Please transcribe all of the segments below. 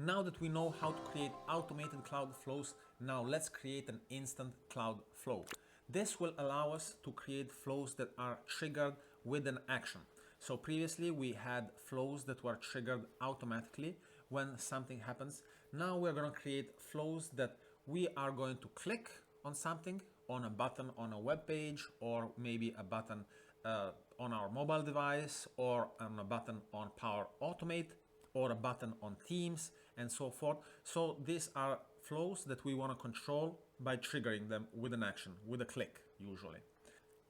Now that we know how to create automated cloud flows, now let's create an instant cloud flow. This will allow us to create flows that are triggered with an action. So previously we had flows that were triggered automatically when something happens. Now we're going to create flows that we are going to click on something, on a button on a web page, or maybe a button on our mobile device, or on a button on Power Automate, or a button on Teams, and so forth. So these are flows that we want to control by triggering them with an action, with a click usually.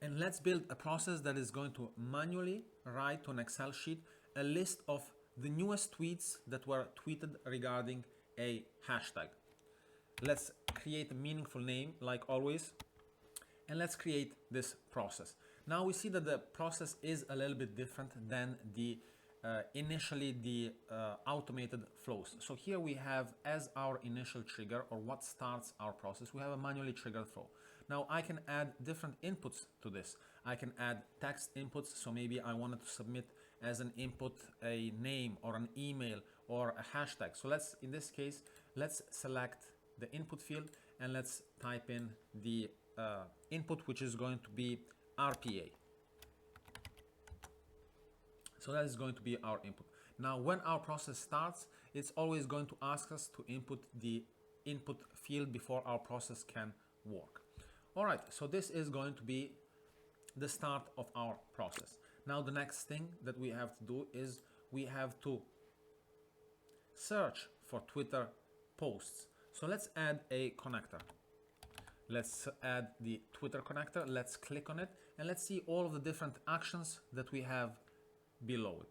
And let's build a process that is going to manually write to an Excel sheet a list of the newest tweets that were tweeted regarding a hashtag. Let's create a meaningful name like always, and let's create this process. Now we see that the process is a little bit different than the initially the automated flows. So here we have as our initial trigger, or what starts our process, we have a manually triggered flow. Now I can add different inputs to this. I can add text inputs. So maybe I wanted to submit as an input a name or an email or a hashtag. So let's, in this case, let's select the input field and let's type in the input, which is going to be RPA. So that is going to be our input. Now, when our process starts, it's always going to ask us to input the input field before our process can work. All right, so this is going to be the start of our process. Now, the next thing that we have to do is we have to search for Twitter posts. So let's add a connector. Let's add the Twitter connector. Let's click on it and let's see all of the different actions that we have below it.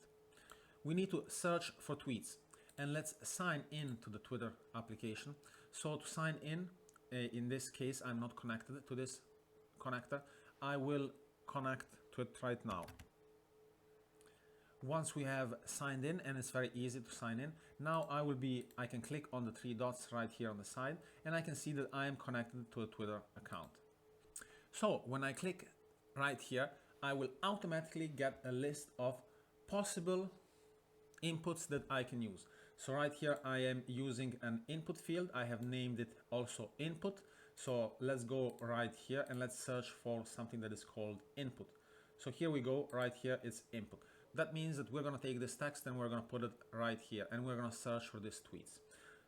We need to search for tweets and let's sign in to the Twitter application. So to sign in this case, I'm not connected to this connector. I will connect to it right now. Once we have signed in, and it's very easy to sign in, now I can click on the three dots right here on the side and I can see that I am connected to a Twitter account. So when I click right here, I will automatically get a list of possible inputs that I can use. So right here I am using an input field. I have named it also input. So let's go right here and let's search for something that is called input. So here we go, right here it's input. That means that we're going to take this text and we're going to put it right here and we're going to search for these tweets.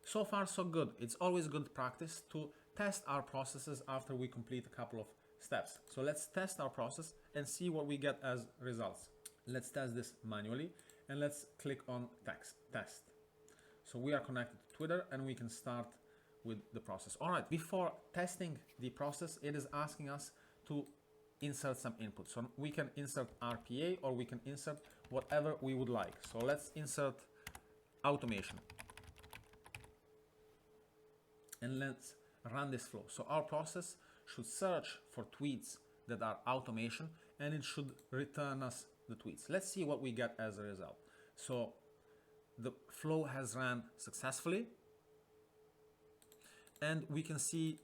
So far so good. It's always good practice to test our processes after we complete a couple of steps. So let's test our process and see what we get as results. Let's test this manually and let's click on test. So we are connected to Twitter and we can start with the process. All right, before testing the process, it is asking us to insert some input. So we can insert RPA or we can insert whatever we would like. So let's insert automation. And let's run this flow. So our process should search for tweets that are automation and it should return us the tweets. Let's see what we get as a result. So the flow has ran successfully and we can see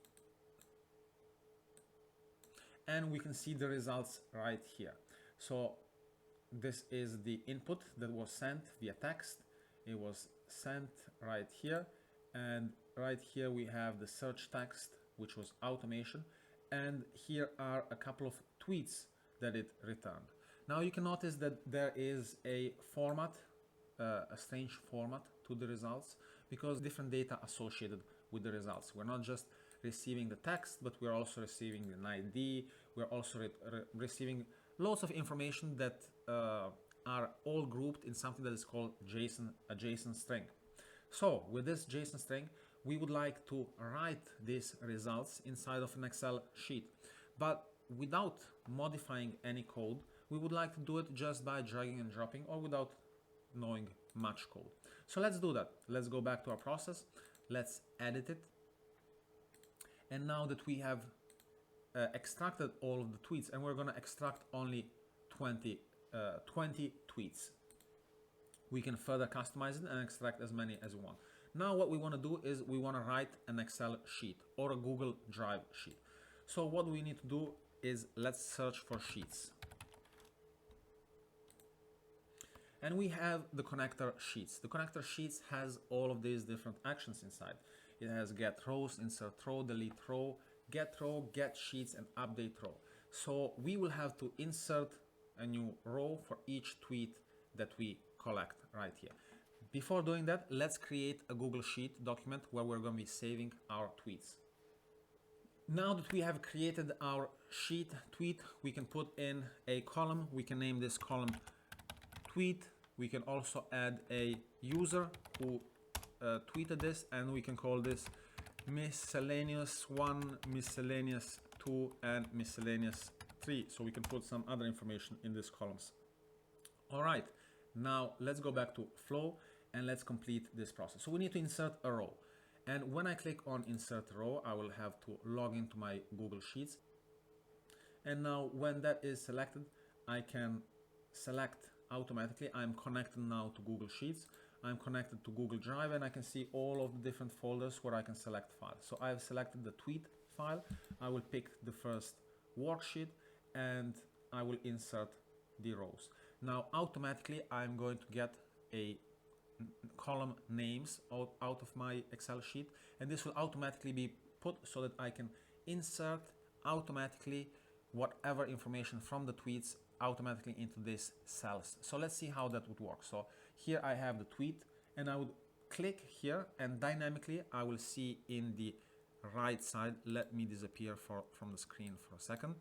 the results right here. So this is the input that was sent via text. It was sent right here, and right here we have the search text, which was automation, and here are a couple of tweets that it returned. Now you can notice that there is a format, a strange format to the results, because different data associated with the results. We're not just receiving the text, but we're also receiving an ID. We're also receiving lots of information that are all grouped in something that is called a JSON string. So with this JSON string, we would like to write these results inside of an Excel sheet, but without modifying any code. We would like to do it just by dragging and dropping or without knowing much code. So let's do that. Let's go back to our process. Let's edit it. And now that we have extracted all of the tweets, and we're going to extract only 20 tweets, we can further customize it and extract as many as we want. Now what we want to do is we want to write an Excel sheet or a Google Drive sheet. So what we need to do is let's search for sheets. And we have the connector sheets. The connector sheets has all of these different actions inside. It has get rows, insert row, delete row, get sheets, and update row. So we will have to insert a new row for each tweet that we collect right here. Before doing that, let's create a Google Sheet document where we're going to be saving our tweets. Now that we have created our sheet tweet, we can put in a column. We can name this column tweet. We can also add a user who tweeted this, and we can call this miscellaneous 1, miscellaneous 2, and miscellaneous 3. So we can put some other information in these columns. All right, now let's go back to flow and let's complete this process. So we need to insert a row. And when I click on insert row, I will have to log into my Google Sheets. And now when that is selected, I can select automatically. I'm connected now to Google Sheets. I'm connected to Google Drive, and I can see all of the different folders where I can select files. So I've selected the tweet file. I will pick the first worksheet and I will insert the rows. Now automatically I'm going to get a column names out of my Excel sheet, and this will automatically be put so that I can insert automatically whatever information from the tweets automatically into these cells. So let's see how that would work. So here I have the tweet, and I would click here, and dynamically I will see in the right side. Let me disappear from the screen for a second.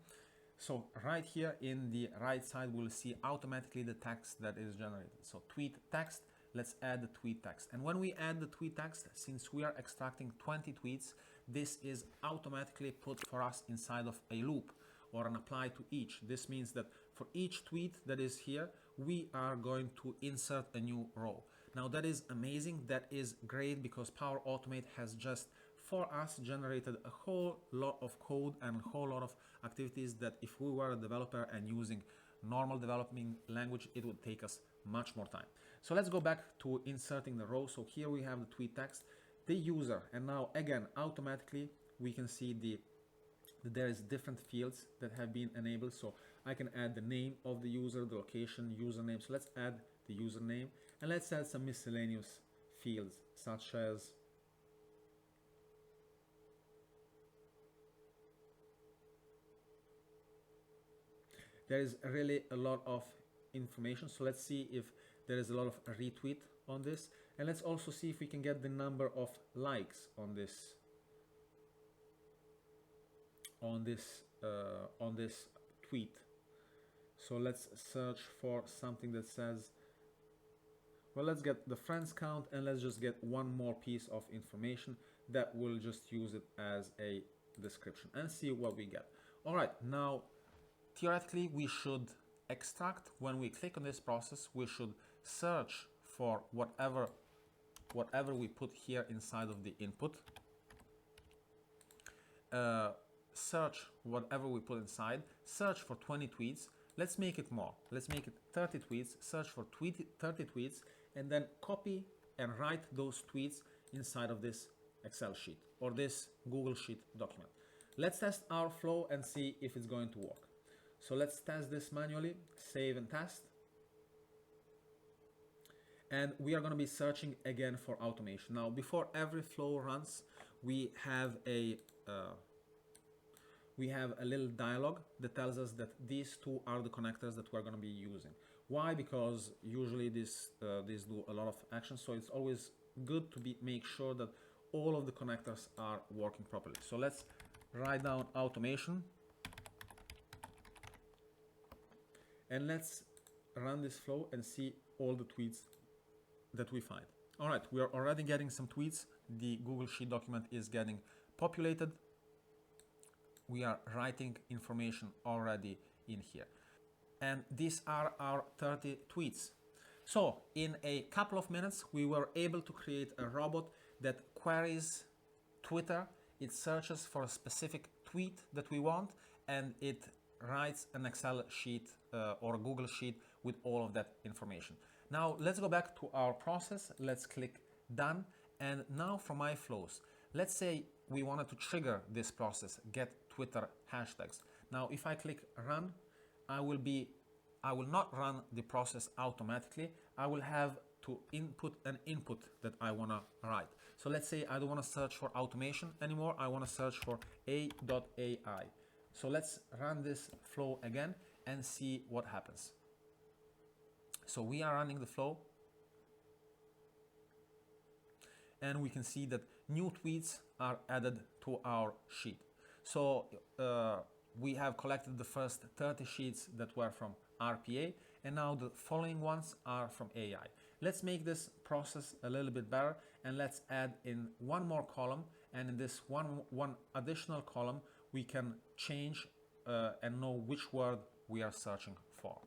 So right here in the right side, we'll see automatically the text that is generated. So tweet text. Let's add the tweet text. And when we add the tweet text, since we are extracting 20 tweets, this is automatically put for us inside of a loop or an apply to each. This means that for each tweet that is here, we are going to insert a new row. Now that is amazing. That is great because Power Automate has just for us generated a whole lot of code and a whole lot of activities that if we were a developer and using normal developing language, it would take us much more time. So let's go back to inserting the row. So here we have the tweet text, the user, and now again automatically we can see that there is different fields that have been enabled. So I can add the name of the user, the location, username. So let's add the username, and let's add some miscellaneous fields such as there is really a lot of information. So let's see if there is a lot of retweet on this, and let's also see if we can get the number of likes on this tweet. So let's search for something that says, well, let's get the friends count, and let's just get one more piece of information that will just use it as a description and see what we get. All right, now theoretically we should extract. When we click on this process, we should search for whatever we put here inside of the input. Search whatever we put inside, search for 20 tweets. Let's make it more. Let's make it 30 tweets. Search for 30 tweets, and then copy and write those tweets inside of this Excel sheet or this Google Sheet document. Let's test our flow and see if it's going to work. So let's test this manually, save and test. And we are going to be searching again for automation. Now, before every flow runs, we have a little dialog that tells us that these two are the connectors that we're going to be using. Why? Because usually these do a lot of action, so it's always good to make sure that all of the connectors are working properly. So let's write down automation, and let's run this flow and see all the tweets that we find. All right, we are already getting some tweets. The Google Sheet document is getting populated. We are writing information already in here. And these are our 30 tweets. So in a couple of minutes, we were able to create a robot that queries Twitter. It searches for a specific tweet that we want, and it writes an Excel sheet or a Google Sheet with all of that information. Now let's go back to our process. Let's click done. And now for my flows, let's say we wanted to trigger this process, get Twitter hashtags. Now if I click run, I will not run the process automatically. I will have to input an input that I want to write. So let's say I don't want to search for automation anymore. I want to search for a.ai. So let's run this flow again and see what happens. So we are running the flow, and we can see that new tweets are added to our sheet. So we have collected the first 30 sheets that were from RPA, and now the following ones are from AI. Let's make this process a little bit better, and let's add in one more column, and in this one additional column we can change and know which word we are searching for.